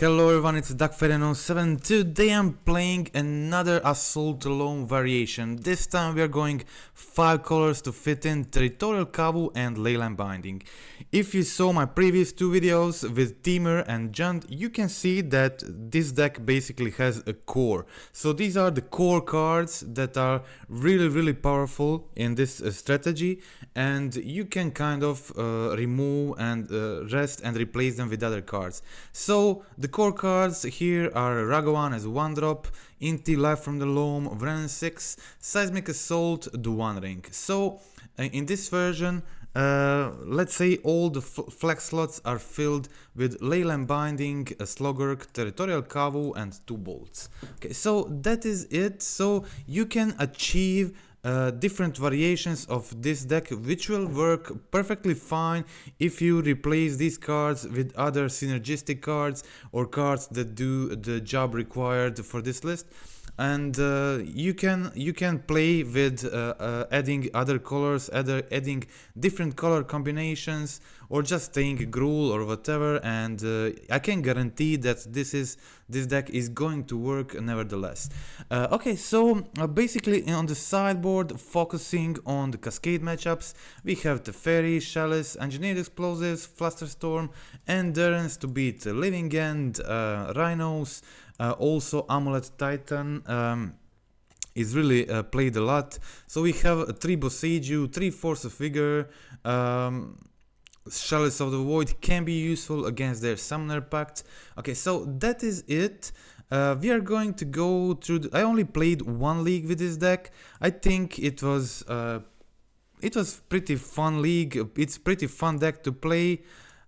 Hello everyone, it's Decktech 7. Today I'm playing another Assault Loam variation. This time we are going 5 colors to fit in Territorial Kavu and Leyline Binding. If you saw my previous 2 videos with Teamer and Junt, you can see that this deck basically has a core. So these are the core cards that are really powerful in this strategy, and you can kind of remove and rest and replace them with other cards. So the core cards here are Ragavan as 1-drop, Inti Life from the Loam, Wrenn and Six, Seismic Assault, the One Ring. So in this version, let's say all the flex slots are filled with Leyline Binding, Slogurk, Territorial Kavu and 2 bolts. Okay, so that is it. So you can achieve different variations of this deck, which will work perfectly fine if you replace these cards with other synergistic cards or cards that do the job required for this list. And you can play with adding other colors, adding different color combinations, or just staying Gruul or whatever, and I can guarantee that this deck is going to work nevertheless. Okay, so basically on the sideboard, focusing on the Cascade matchups, we have Teferi, Chalice, Engineered Explosives, Flusterstorm, Endurance to beat Living End, Rhinos. Also Amulet Titan is really played a lot. So we have 3 Boseiju, 3 Force of Vigor, Chalice of the Void can be useful against their Summoner Pact. Okay, so that is it. We are going to go through I only played 1 league with this deck. I think it was pretty fun league. It's pretty fun deck to play.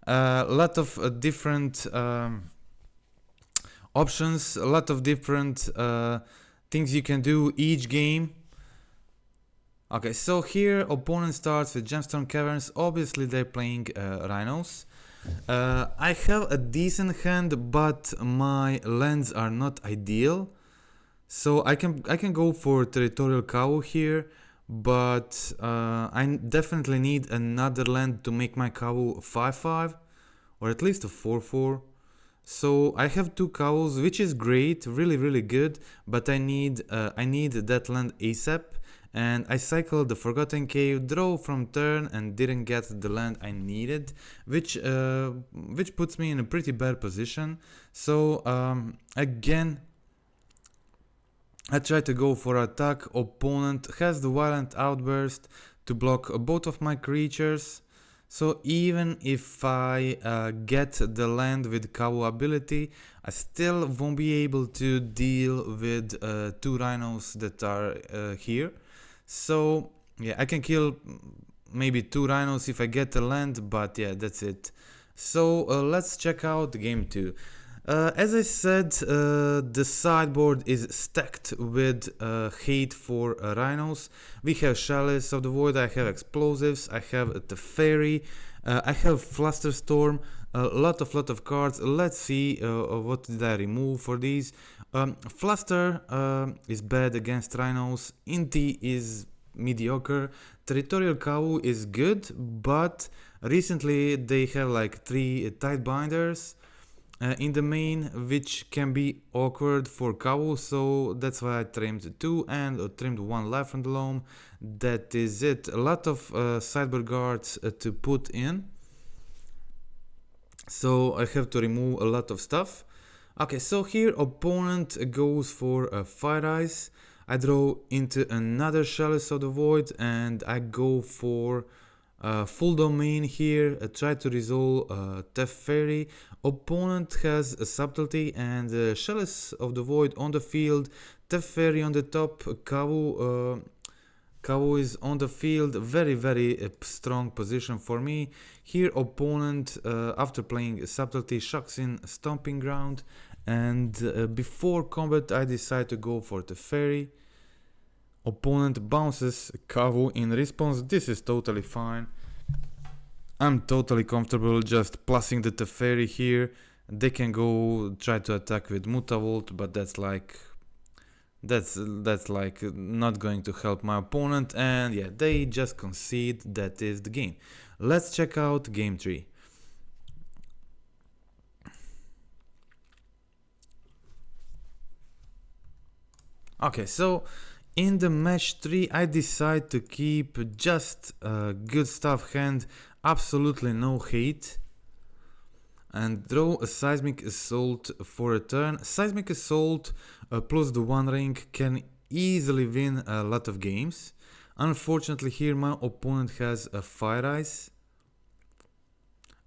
A lot of different options, a lot of different things you can do each game. Okay, so here opponent starts with Gemstone Caverns. Obviously they're playing Rhinos. I have a decent hand, but my lands are not ideal. So I can go for Territorial Kavu here, but I definitely need another land to make my Kavu 5/5 or at least a 4/4. So I have 2 Kavus, which is great, really good, but I need that land ASAP, and I cycled the Forgotten Cave, draw from turn, and didn't get the land I needed, which puts me in a pretty bad position. So again, I try to go for attack. Opponent has the Violent Outburst to block both of my creatures. So even if I get the land with Kavu ability, I still won't be able to deal with 2 Rhinos that are here. So yeah, I can kill maybe 2 Rhinos if I get the land, but yeah, that's it. So let's check out game 2. As I said, the sideboard is stacked with hate for Rhinos. We have Chalice of the Void, I have Explosives, I have Teferi, I have Flusterstorm, a lot of cards. Let's see what did I remove for these. Fluster is bad against Rhinos, Inti is mediocre, Territorial Kavu is good, but recently they have like 3 tight binders in the main, which can be awkward for Kavu, so that's why I trimmed 2 and trimmed 1 life from the Loam. That is it. A lot of sideboard guards to put in, so I have to remove a lot of stuff. Okay, so here opponent goes for Fire Eyes. I draw into another Chalice of the Void, and I go for full domain here. Try to resolve Teferi. Opponent has a Subtlety and Chalice of the Void on the field, Teferi on the top, Kavu is on the field. Very strong position for me. Here opponent, after playing Subtlety, shocks in Stomping Ground, and before combat I decide to go for Teferi. Opponent bounces Kavu in response. This is totally fine. I'm totally comfortable just plussing the Teferi here. They can go try to attack with Mutavault, but that's like not going to help my opponent, and yeah, they just concede. That is the game. Let's check out game 3. Okay, so in the match 3 I decide to keep just good stuff hand, absolutely no hate, and draw a Seismic Assault for a turn. Seismic Assault plus the One Ring can easily win a lot of games. Unfortunately here my opponent has a Fire Ice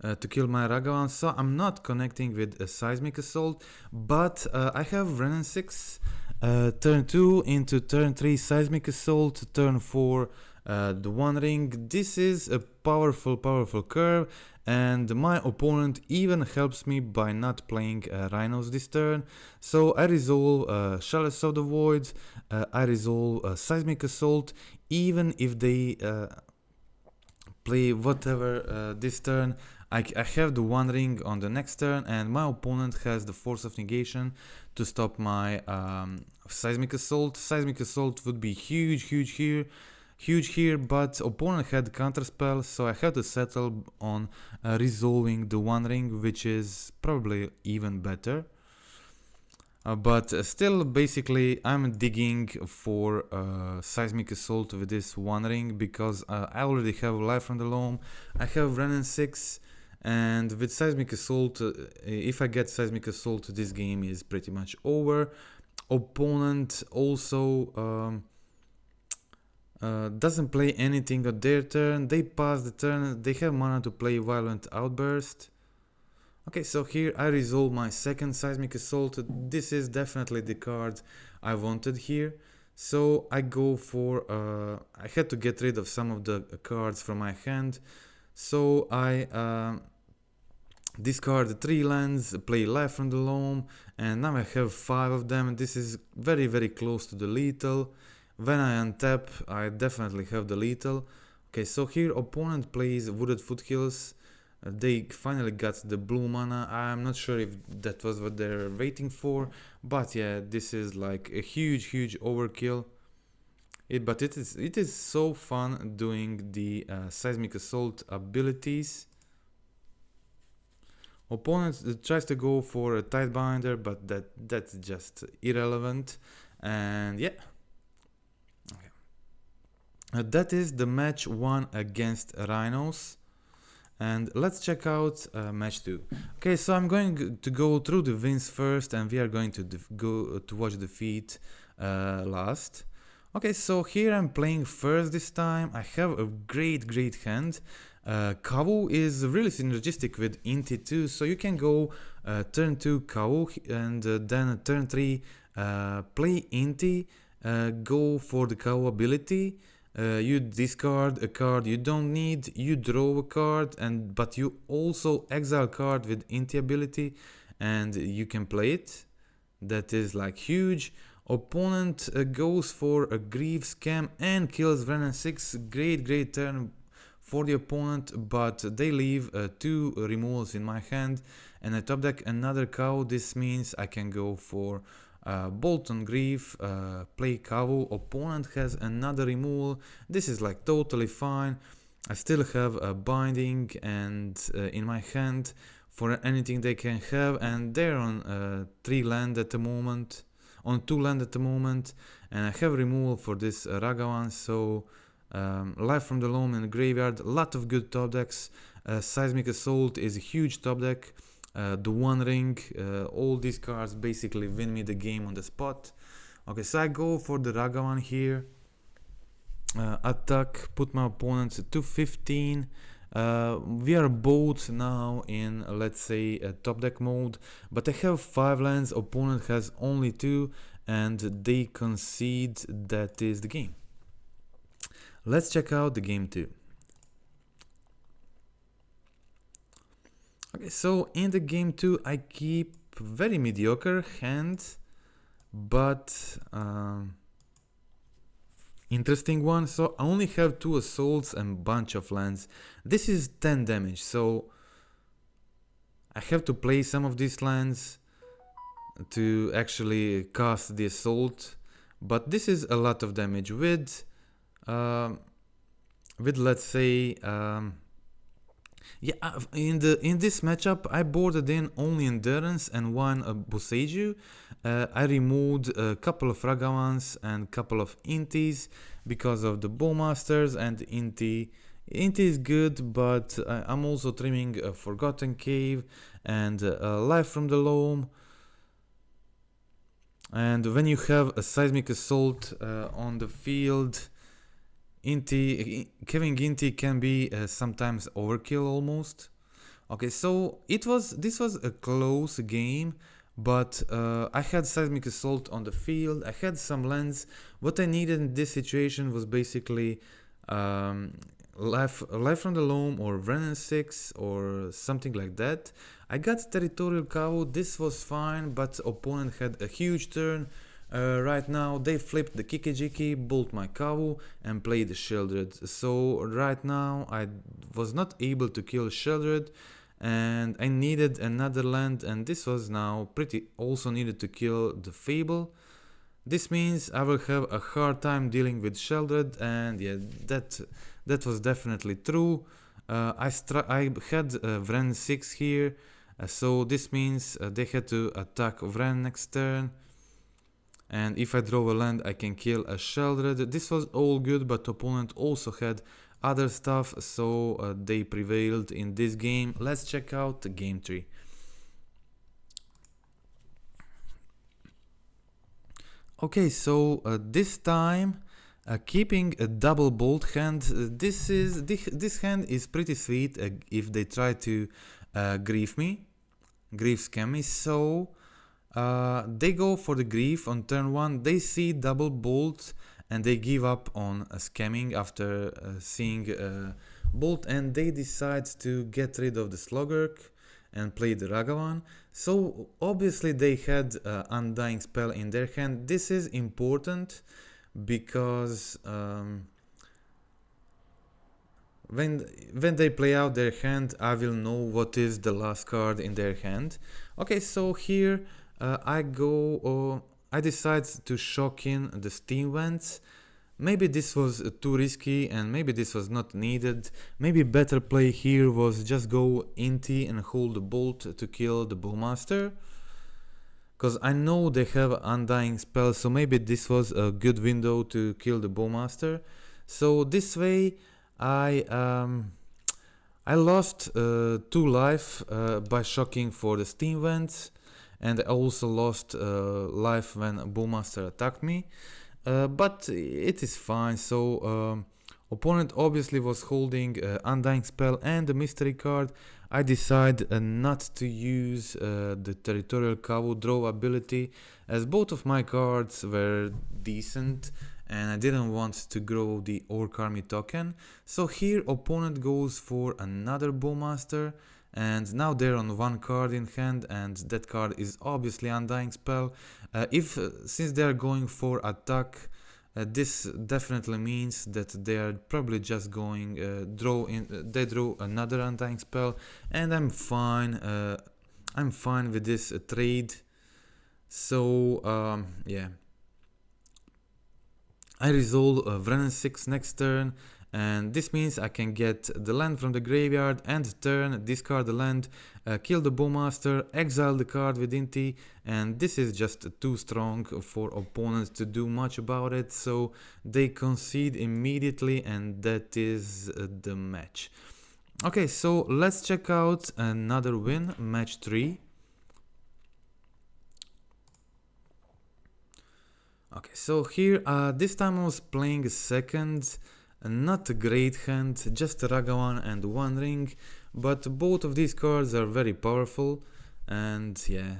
to kill my Ragavan, so I'm not connecting with a Seismic Assault, but I have Wrenn and Six, turn 2 into turn 3 Seismic Assault, turn 4 the One Ring. This is a powerful curve, and my opponent even helps me by not playing Rhinos this turn. So I resolve Chalice of the Void, I resolve Seismic Assault, even if they play whatever this turn. I have the One Ring on the next turn, and my opponent has the Force of Negation to stop my Seismic Assault. Seismic Assault would be huge here, but opponent had Counterspell, so I had to settle on resolving the One Ring, which is probably even better. But still, basically, I'm digging for Seismic Assault with this One Ring, because I already have Life from the Loam, I have Wrenn and Six, and with Seismic Assault, if I get Seismic Assault, this game is pretty much over. Opponent also doesn't play anything on their turn, they pass the turn, they have mana to play Violent Outburst. Okay, so here I resolve my second Seismic Assault. This is definitely the card I wanted here. So I go for, I had to get rid of some of the cards from my hand. So I discard 3 lands, play Life from the Loam, and now I have 5 of them. This is very close to the lethal. When I untap, I definitely have the lethal. Okay, so here opponent plays Wooded Foothills. They finally got the blue mana. I'm not sure if that was what they're waiting for, but yeah, this is like a huge overkill. But it is so fun doing the Seismic Assault abilities. Opponent tries to go for a Tidebinder, but that's just irrelevant. And yeah, that is the match 1 against Rhinos. And let's check out match 2. Okay, so I'm going to go through the wins first, and we are going to go to watch defeat last. Okay, so here I'm playing first this time. I have a great hand. Kavu is really synergistic with Inti too, so you can go turn 2 Kavu, and then turn 3 play Inti, go for the Kavu ability. You discard a card you don't need, you draw a card, but you also exile card with Inti ability, and you can play it. That is like huge. Opponent goes for a Grief Scam and kills Wrenn and Six. Great turn for the opponent, but they leave 2 removals in my hand, and I top deck another cow. This means I can go for Bolt on Grief, play Kavu. Opponent has another removal. This is like totally fine. I still have a Binding and in my hand for anything they can have, and they're on 3 land at the moment, on 2 land at the moment, and I have removal for this Ragavan. So Life from the Loam in the graveyard, a lot of good top decks. Seismic Assault is a huge top deck. The One Ring, all these cards basically win me the game on the spot. Okay, so I go for the Ragavan here. Attack, put my opponent to 15. We are both now in, let's say, a top deck mode, but I have 5 lands, opponent has only 2, and they concede. That is the game. Let's check out the game 2. Okay, so in the game 2 I keep very mediocre hand, but interesting one. So I only have 2 assaults and bunch of lands. This is 10 damage, so I have to play some of these lands to actually cast the assault, but this is a lot of damage with let's say Yeah, in this matchup, I boarded in only Endurance and one Boseiju. I removed a couple of Ragavans and couple of Intis because of the Bowmasters and Inti. Inti is good, but I'm also trimming a Forgotten Cave and Life from the Loam. And when you have a Seismic Assault on the field, killing Inti can be sometimes overkill almost. Okay, so this was a close game, but I had Seismic Assault on the field, I had some lands. What I needed in this situation was basically life from the Loam or Wrenn and Six or something like that. I got Territorial Kavu, this was fine, but opponent had a huge turn. Right now they flipped the Kikijiki, bolt my Kavu and played the Sheldred. So right now I was not able to kill Sheldred and I needed another land, and this was now also needed to kill the Fable. This means I will have a hard time dealing with Sheldred, and yeah, that was definitely true. I had Wrenn and Six here, so this means they had to attack Wrenn next turn. And if I draw a land, I can kill a Sheldred. This was all good, but opponent also had other stuff, so they prevailed in this game. Let's check out the game tree. Okay, so this time keeping a double bolt hand. This hand is pretty sweet if they try to grief scam me. So they go for the grief on turn 1, they see double bolt and they give up on scamming after seeing bolt, and they decide to get rid of the Slogurk and play the Ragavan. So obviously they had Undying Spell in their hand. This is important because when they play out their hand, I will know what is the last card in their hand. Okay, so here I decide to shock in the Steam Vents. Maybe this was too risky and maybe this was not needed. Maybe better play here was just go Inti and hold the bolt to kill the Bowmaster. Because I know they have Undying Spell, so maybe this was a good window to kill the Bowmaster. So this way I lost 2 life by shocking for the Steam Vents. And I also lost life when Bowmaster attacked me, but it is fine. So opponent obviously was holding Undying Spell and the Mystery card. I decide not to use the Territorial Kavu draw ability, as both of my cards were decent and I didn't want to grow the Orc Army token. So here opponent goes for another Bowmaster. And now they're on 1 card in hand, and that card is obviously Undying Spell. Since they're going for attack, this definitely means that they are probably just going they draw another Undying Spell, and I'm fine. I'm fine with this trade. So yeah, I resolve Wrenn and Six next turn. And this means I can get the land from the graveyard and turn, discard the land, kill the Bowmaster, exile the card with Inti, and this is just too strong for opponents to do much about it, so they concede immediately, and that is the match. Okay, so let's check out another win, match 3. Okay, so here this time I was playing a second. Not a great hand, just a Ragavan and 1 ring, but both of these cards are very powerful, and yeah,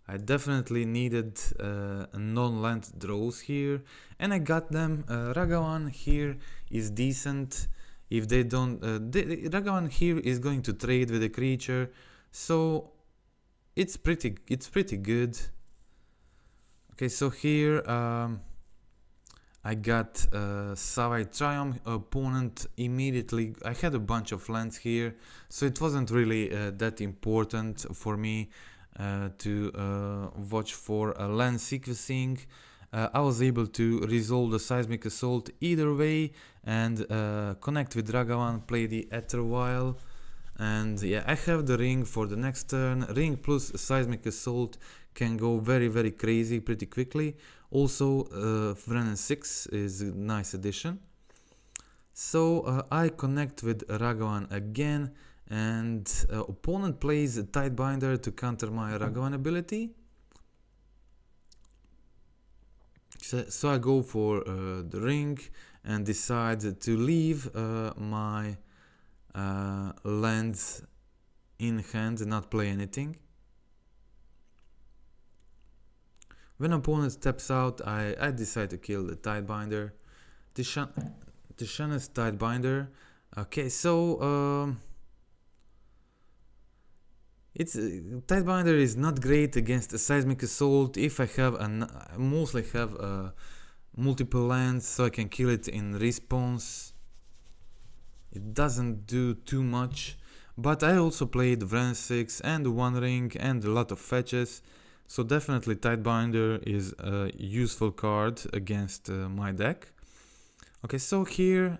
I definitely needed non-land draws here, and I got them. Ragavan here is decent. If they don't, Ragavan here is going to trade with a creature, so it's pretty good. Okay, so here I got Savai Triome. Opponent immediately, I had a bunch of lands here, so it wasn't really that important for me to watch for a land sequencing. I was able to resolve the Seismic Assault either way and connect with Ragavan, play the Ether Vial. And yeah, I have the ring for the next turn. Ring plus Seismic Assault can go very crazy pretty quickly. Also, Wrenn and Six is a nice addition. So I connect with Ragavan again, and opponent plays a Tidebinder to counter my Ragavan ability. So I go for the ring and decide to leave my lands in hand and not play anything. When opponent steps out, I decide to kill the Tidebinder. Tishane's Tidebinder. Okay, so Tidebinder is not great against a Seismic Assault. If I have I mostly have multiple lands, so I can kill it in response. It doesn't do too much, but I also played Wrenn and Six and One Ring and a lot of fetches, so definitely Tidebinder is a useful card against my deck. Okay, so here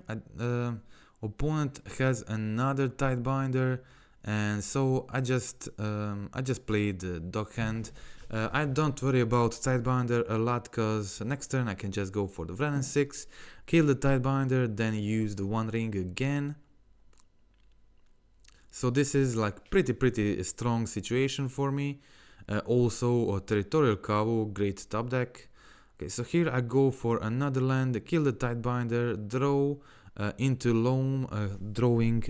opponent has another Tidebinder, and so I just played Dog Hand. I don't worry about Tidebinder a lot, because next turn I can just go for the Wrenn and Six, kill the Tidebinder, then use the One Ring again. So this is like pretty strong situation for me. Also Territorial Kavu, great top deck. Okay, so here I go for another land, kill the Tidebinder, draw into Loam, drawing,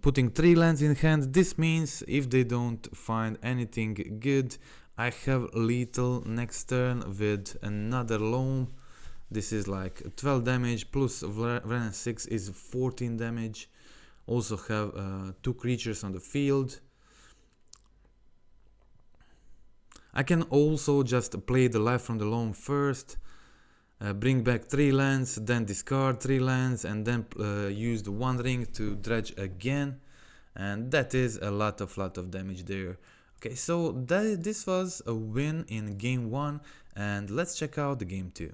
putting 3 lands in hand. This means if they don't find anything good, I have lethal next turn with another Loam. This is like 12 damage, plus Wrenn and Six is 14 damage. Also have 2 creatures on the field. I can also just play the life from the Loam first, bring back 3 lands, then discard 3 lands, and then use the One Ring to dredge again, and that is a lot of damage there. Okay, so this was a win in game 1, and let's check out the game 2.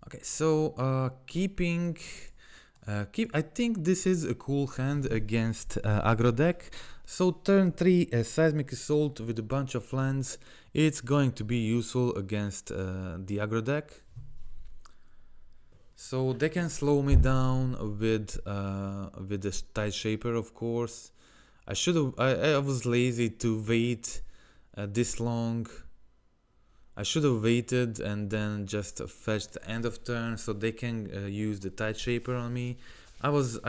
Okay, so I think this is a cool hand against aggro deck. So turn 3 Seismic Assault with a bunch of lands. It's going to be useful against the aggro deck. So they can slow me down with the Tide Shaper, of course. I was lazy to wait this long. I should have waited and then just fetched the end of turn, so they can use the Tide Shaper on me. I was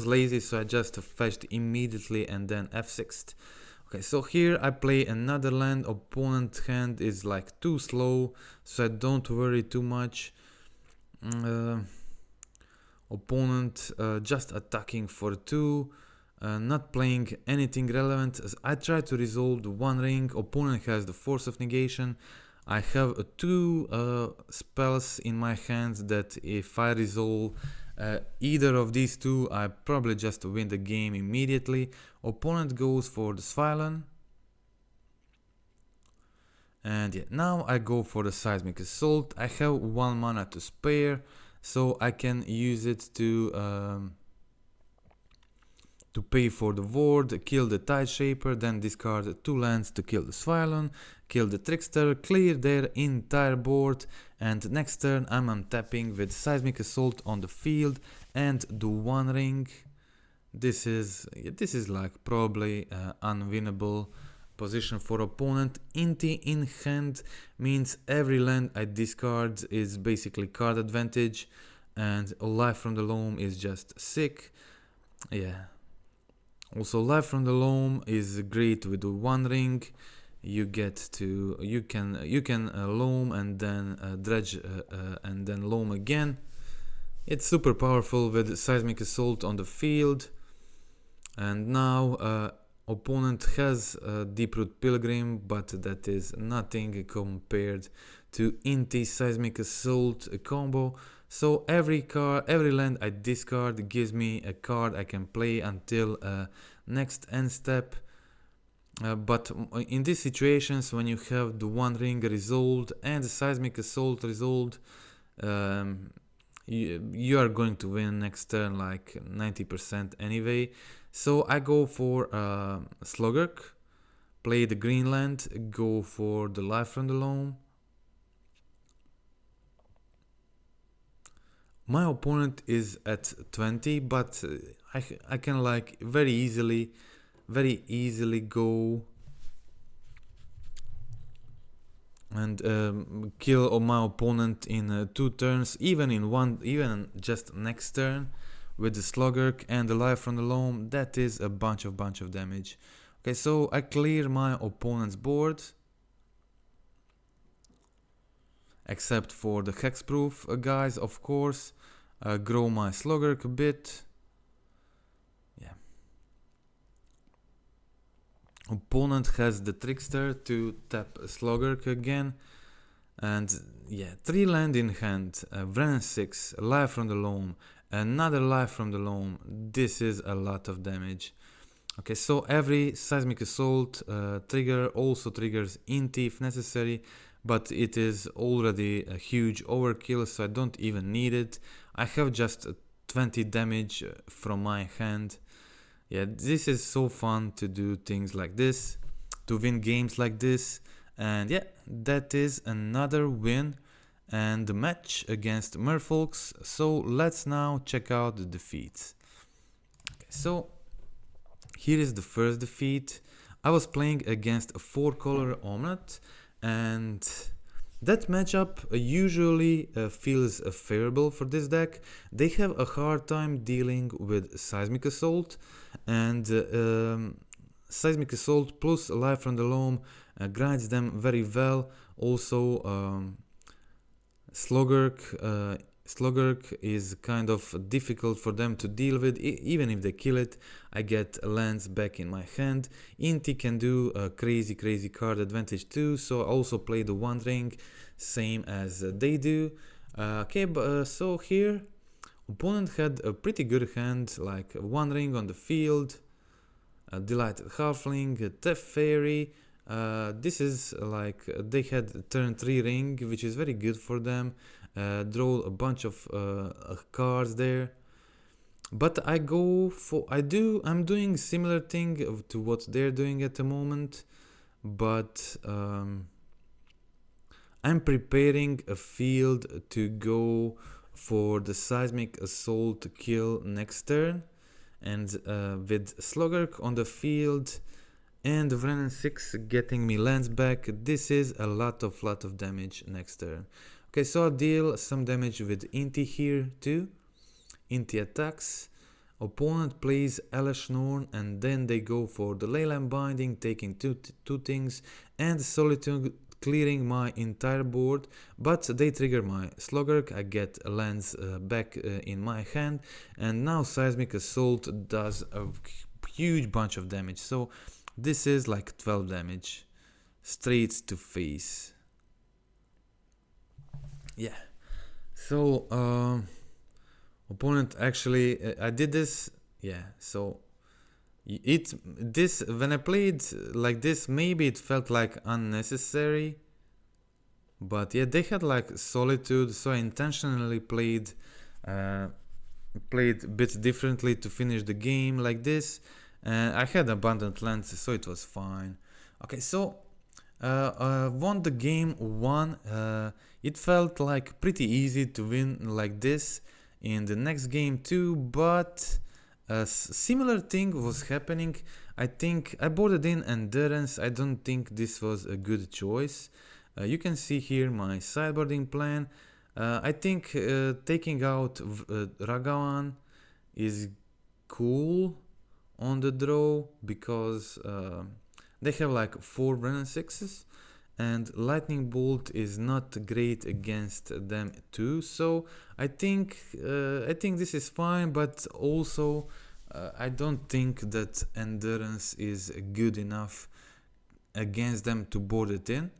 lazy, so I just fetched immediately and then F6'd. Okay, so here I play another land. Opponent hand is like too slow, so I don't worry too much. Opponent just attacking for 2. Not playing anything relevant. I try to resolve the One Ring. Opponent has the Force of Negation. I have 2 spells in my hands that if I resolve either of these 2, I probably just win the game immediately. Opponent goes for the Svilon. And yeah, now I go for the Seismic Assault. I have 1 mana to spare, so I can use it to pay for the ward, kill the Tide Shaper, then discard 2 lands to kill the Svilon, kill the Trickster, clear their entire board, and next turn I'm untapping with Seismic Assault on the field and the One Ring. This is like probably unwinnable position for opponent. Inti in hand means every land I discard is basically card advantage, and Life from the Loam is just sick. Yeah. Also, Life from the Loam is great with the One Ring. You can loam and then dredge and then loam again. It's super powerful with Seismic Assault on the field. And now opponent has Deeproot Pilgrim, but that is nothing compared to Inti Seismic Assault combo. So every land I discard gives me a card I can play until next end step. But in these situations, when you have the One Ring resolved and the Seismic Assault resolved, you are going to win next turn like 90% anyway. So I go for Slogurk, play the green land, go for the life from the loam. My opponent is at 20, but I can like very easily go and kill my opponent in 2 turns, even in one, even just next turn with the Slogurk and the life from the loam. That is a bunch of damage. Okay, so I clear my opponent's board, except for the hexproof guys, of course. Grow my Slogurk a bit. Yeah. Opponent has the Trickster to tap Slogurk again. And yeah, 3 land in hand, Wrenn and Six, life from the loam, another life from the loam. This is a lot of damage. Okay, so every Seismic Assault trigger also triggers Inti if necessary, but it is already a huge overkill, so I don't even need it. I have just 20 damage from my hand. Yeah, this is so fun to do things like this, to win games like this. And yeah, that is another win and the match against Merfolks. So let's now check out the defeats. Okay, so here is the first defeat. I was playing against a 4-color Omelette, and that matchup usually feels favorable for this deck. They have a hard time dealing with Seismic Assault, and Seismic Assault plus Life from the Loam grinds them very well. Also, Slogurk is kind of difficult for them to deal with. Even if they kill it, I get lands back in my hand. Inti can do a crazy card advantage too, so I also play the One Ring, same as they do. Okay, so here, opponent had a pretty good hand, like One Ring on the field, a Delighted Halfling, a Death Fairy. This is like they had turn 3 ring, which is very good for them. Draw a bunch of cards there, but I'm doing similar thing to what they're doing at the moment, but I'm preparing a field to go for the Seismic Assault kill next turn, and with Slogurk on the field and Wrenn and Six getting me lands back, this is a lot of damage next turn. Okay, so I'll deal some damage with Inti here too. Inti attacks. Opponent plays Norn, and then they go for the Leyline Binding, taking two things, and Solitude, clearing my entire board. But they trigger my Slogurk, I get lands back in my hand, and now Seismic Assault does a huge bunch of damage. So this is like 12 damage straight to face. Yeah, so opponent actually I did this. Yeah, so when I played like this, maybe it felt like unnecessary, but yeah, they had like Solitude, so I intentionally played a bit differently to finish the game like this, and I had abundant lands, so it was fine. Okay, so won the game 1. It felt like pretty easy to win like this in the next game too, but a similar thing was happening. I think I boarded in Endurance. I don't think this was a good choice. You can see here my sideboarding plan. I think taking out Ragavan is cool on the draw, because they have like 4 Wrenn and Sixes, and Lightning Bolt is not great against them too. So I think this is fine, but also I don't think that Endurance is good enough against them to board it in.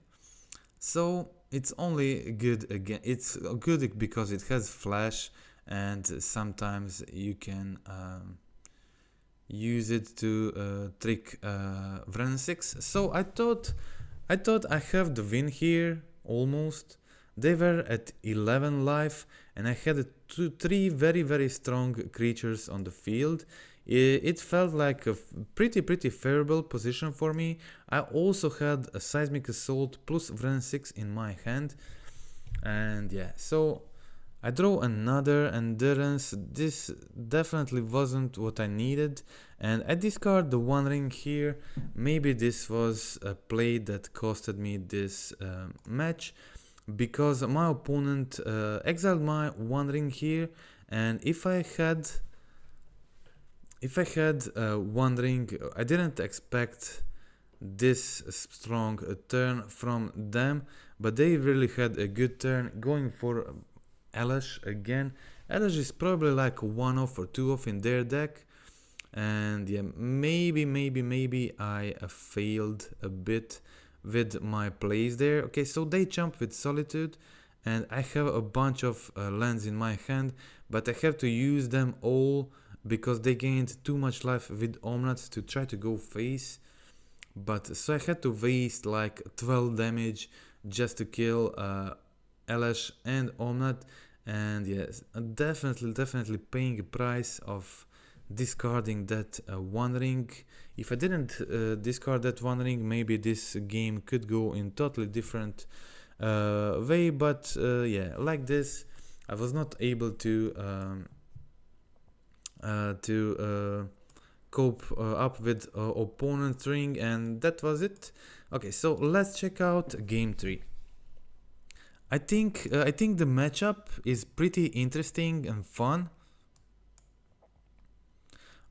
So it's only good again. It's good because it has flash, and sometimes you can use it to trick Wrenn and Six. So I thought I have the win here almost, They were at 11 life, and I had three very strong creatures on the field. It felt like a pretty favorable position for me. I also had a Seismic Assault plus Wrenn and Six in my hand, and yeah, so I draw another Endurance. This definitely wasn't what I needed, and I discard the One Ring here. Maybe this was a play that costed me this match, because my opponent exiled my One Ring here, and if I had One Ring, I didn't expect this strong turn from them, but they really had a good turn going for Elesh again. Elesh is probably like a 1-off or 2-off in their deck, and yeah, maybe I failed a bit with my plays there. Okay, so they jump with Solitude, and I have a bunch of lands in my hand, but I have to use them all because they gained too much life with Omnath to try to go face. But so I had to waste like 12 damage just to kill Elesh and Omnath, and yes, definitely paying a price of discarding that One Ring. If I didn't discard that One Ring, maybe this game could go in totally different way, but yeah, like this I was not able to cope up with opponent's ring, and that was it. Okay, so let's check out game 3. I think the matchup is pretty interesting and fun.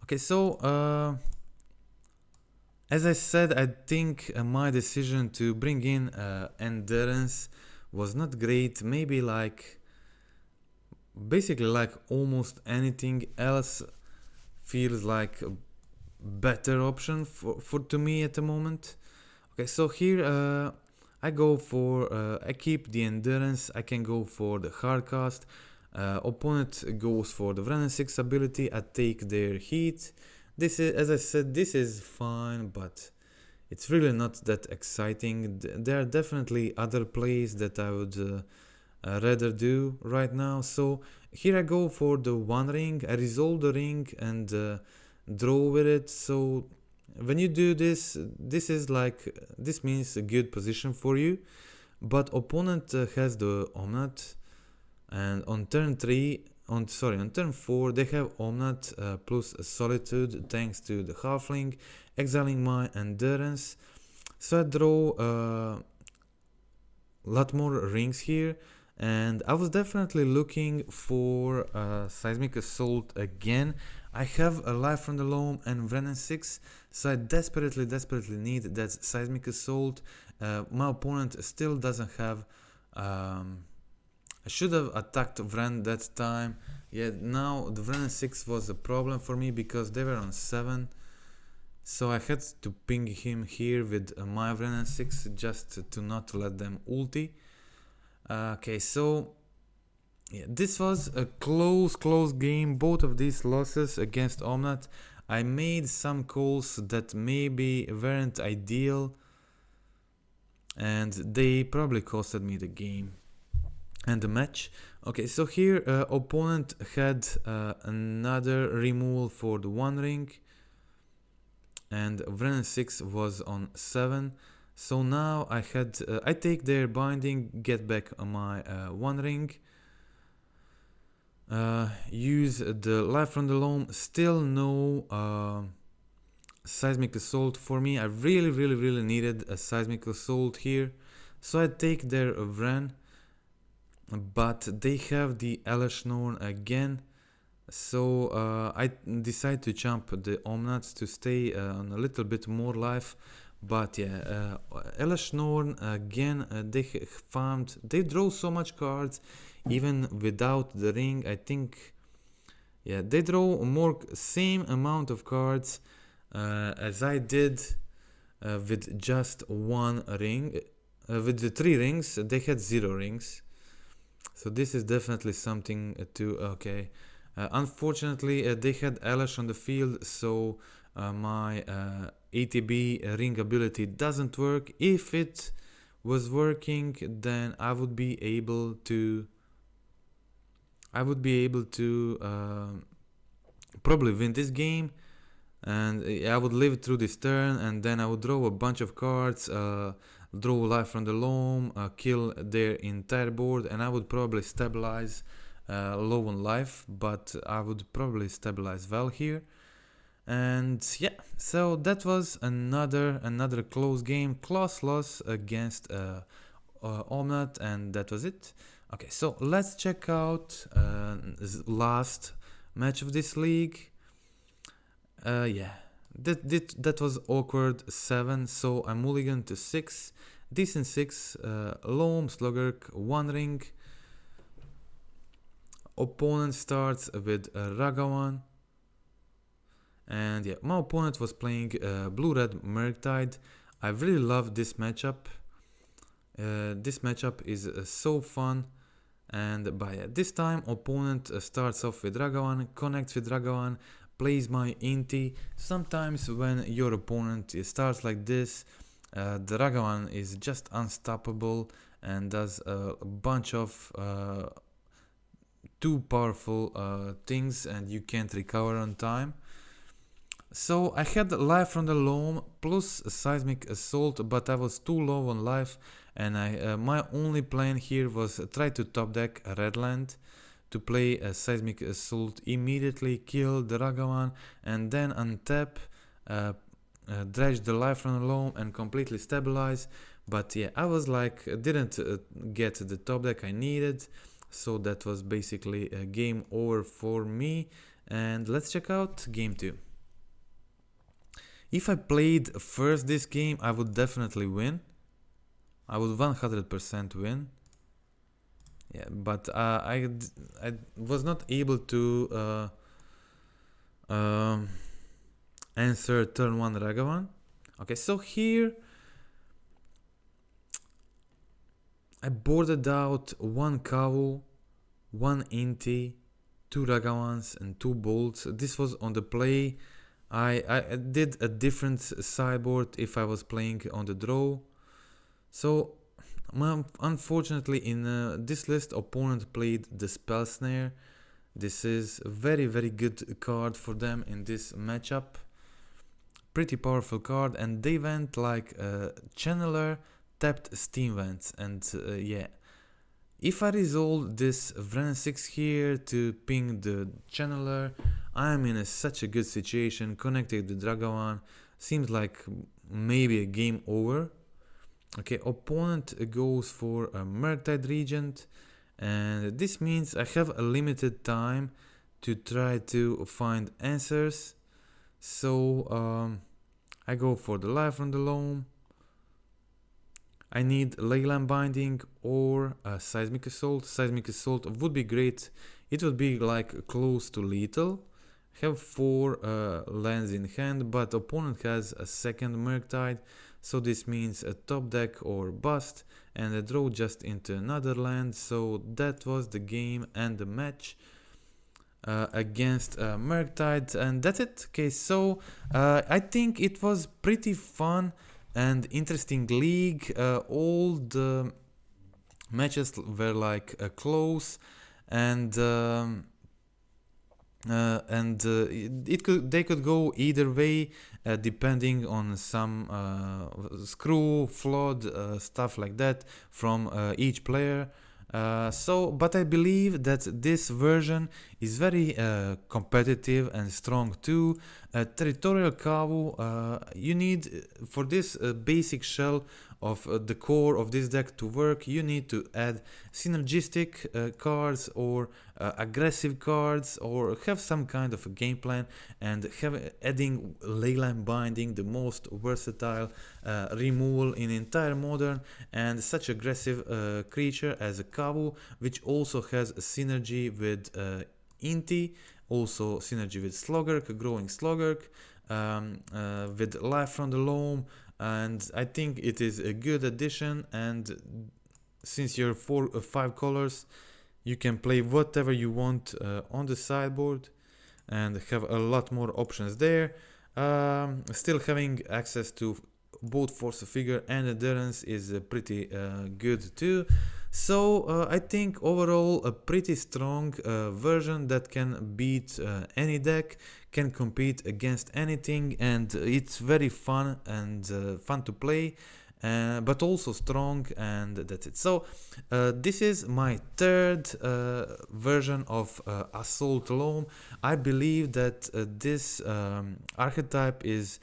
Okay, so as I said, I think my decision to bring in Endurance was not great. Maybe basically like almost anything else feels like a better option for to me at the moment. Okay, so here I go for I keep the Endurance. I can go for the hard cast. Opponent goes for the Wrenn and Six ability. I take their heat. This is, as I said, this is fine, but it's really not that exciting. There are definitely other plays that I would rather do right now. So here I go for the One Ring. I resolve the ring and draw with it. So when you do this, this means a good position for you. But opponent has the Omnath, and on turn 4 they have Omnath plus Solitude thanks to the Halfling, exiling my Endurance. So I draw a lot more rings here, and I was definitely looking for Seismic Assault again. I have a life from the Loam and Wrenn and Six, so I desperately need that Seismic Assault. My opponent still doesn't have. I should have attacked Wrenn that time. Yeah, now the Wrenn and Six was a problem for me because they were on 7. So I had to ping him here with my Wrenn and Six just to not let them ulti. Okay, so yeah, this was a close game. Both of these losses against Omnath. I made some calls that maybe weren't ideal, and they probably costed me the game and the match. Okay, so here opponent had another removal for the One Ring, and Wrenn and Six was on 7. So now I take their binding, get back my One Ring, use the life from the Loam. Still no Seismic Assault for me. I really needed a Seismic Assault here, so I take their Wrenn, but they have the Eleshnorn again. So I decide to jump the Omnath to stay on a little bit more life. But yeah, Eleshnorn again, they draw so much cards even without the ring. I think, yeah, they draw same amount of cards as I did with just one ring. With the 3 rings, they had 0 rings. So this is definitely something to, okay. Unfortunately, they had Elesh on the field, so my ATB ring ability doesn't work. If it was working, then I would be able to probably win this game, and I would live through this turn, and then I would draw a bunch of cards, draw life from the loam, kill their entire board, and I would probably stabilize low on life, but I would probably stabilize well here. And yeah, so that was another close game, close loss against Omnat, and that was it. Okay, so let's check out last match of this league. Yeah, that was awkward 7, so I mulligan to 6, decent 6, Loam Slogurk 1 ring. Opponent starts with Ragavan, and yeah, my opponent was playing blue-red Murktide. I really love this matchup. This matchup is so fun. And by this time, opponent starts off with Ragavan, connects with Ragavan, plays my Inti. Sometimes when your opponent starts like this, the Ragavan is just unstoppable and does a bunch of too powerful things, and you can't recover on time. So I had life from the Loam plus Seismic Assault, but I was too low on life, and my only plan here was try to top deck a red land to play a Seismic Assault immediately, kill the Ragavan, and then untap, dredge the life from the Loam and completely stabilize. But yeah, I was like, didn't get the top deck I needed, so that was basically a game over for me. And let's check out game 2. If I played first this game, I would definitely win. I would 100% win. Yeah, but I was not able to answer turn 1 Ragavan. Okay, so here I boarded out 1 Kavu, 1 Inti, 2 Ragavans and 2 bolts. This was on the play. I did a different sideboard if I was playing on the draw. So unfortunately in this list, opponent played the Spell Snare. This is a very good card for them in this matchup. Pretty powerful card, and they went like Channeler, tapped Steam Vents, and yeah. If I resolve this Wrenn and Six here to ping the Channeler, I am in such a good situation, connected the Ragavan. Seems like maybe a game over. Okay, opponent goes for a Murktide Regent, and this means I have a limited time to try to find answers. So I go for the life from the Loam. I need Leyline Binding or Seismic Assault. Seismic Assault would be great. It would be like close to lethal. Have 4 lands in hand, but opponent has a second Murktide, so this means a top deck or bust, and a draw just into another land. So that was the game and the match against Murktide, and that's it. Okay, so I think it was pretty fun and interesting league. All the matches were like close, and they could go either way, depending on some screw, flood, stuff like that from each player. But I believe that this version is very competitive and strong too. Territorial Kavu, you need for this basic shell of the core of this deck to work, you need to add synergistic cards or aggressive cards, or have some kind of a game plan, and have adding Leyline Binding, the most versatile removal in entire Modern, and such aggressive creature as a Kavu, which also has a synergy with Inti, also synergy with Slogurk, growing Slogurk, with life from the Loam, and I think it is a good addition. And since you're 5 colors, you can play whatever you want on the sideboard and have a lot more options there. Still having access to both Force of Figure and Endurance is pretty good too. So I think overall a pretty strong version that can beat any deck, can compete against anything, and it's very fun and fun to play. But also strong, and that's it. So this is my third version of Assault Loam. I believe that this archetype is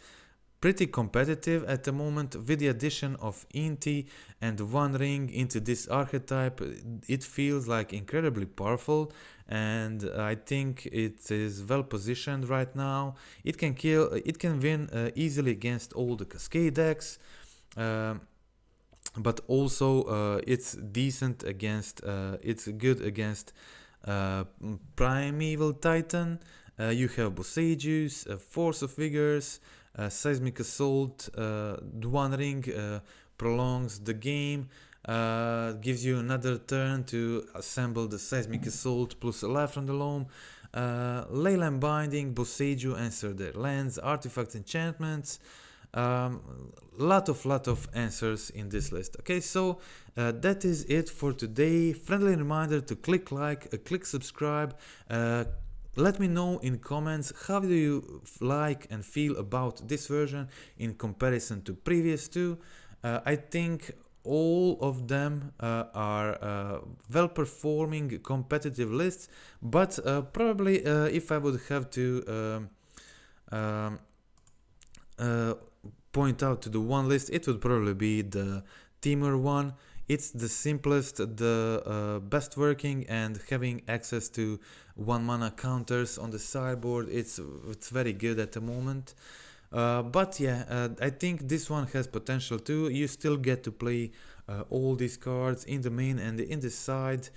pretty competitive at the moment. With the addition of Inti and One Ring into this archetype, it feels like incredibly powerful, and I think it is well positioned right now. It can win easily against all the Cascade decks. But also it's decent against it's good against Primeval Titan. You have Boseiju's, Force of Figures, Seismic Assault. One Ring prolongs the game, gives you another turn to assemble the Seismic Assault plus a life from the Loam. Leyline Binding, Boseiju answer their lands, artifacts, enchantments. Lot of answers in this list. Okay, so that is it for today. Friendly reminder to click like, click subscribe. Let me know in comments how do you like and feel about this version in comparison to previous two. I think all of them are well performing competitive lists, but probably if I would have to point out to the one list, it would probably be the Teamer one. It's the simplest, the best working, and having access to 1 mana counters on the sideboard, it's very good at the moment. But yeah, I think this one has potential too. You still get to play all these cards in the main and in the side,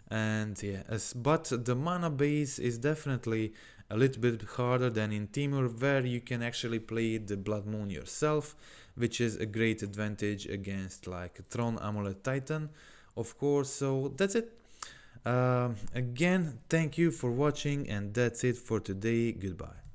and yeah, but the mana base is definitely a little bit harder than in Teamer, where you can actually play the Blood Moon yourself, which is a great advantage against like Tron Amulet Titan, of course. So that's it. Again, thank you for watching, and that's it for today. Goodbye.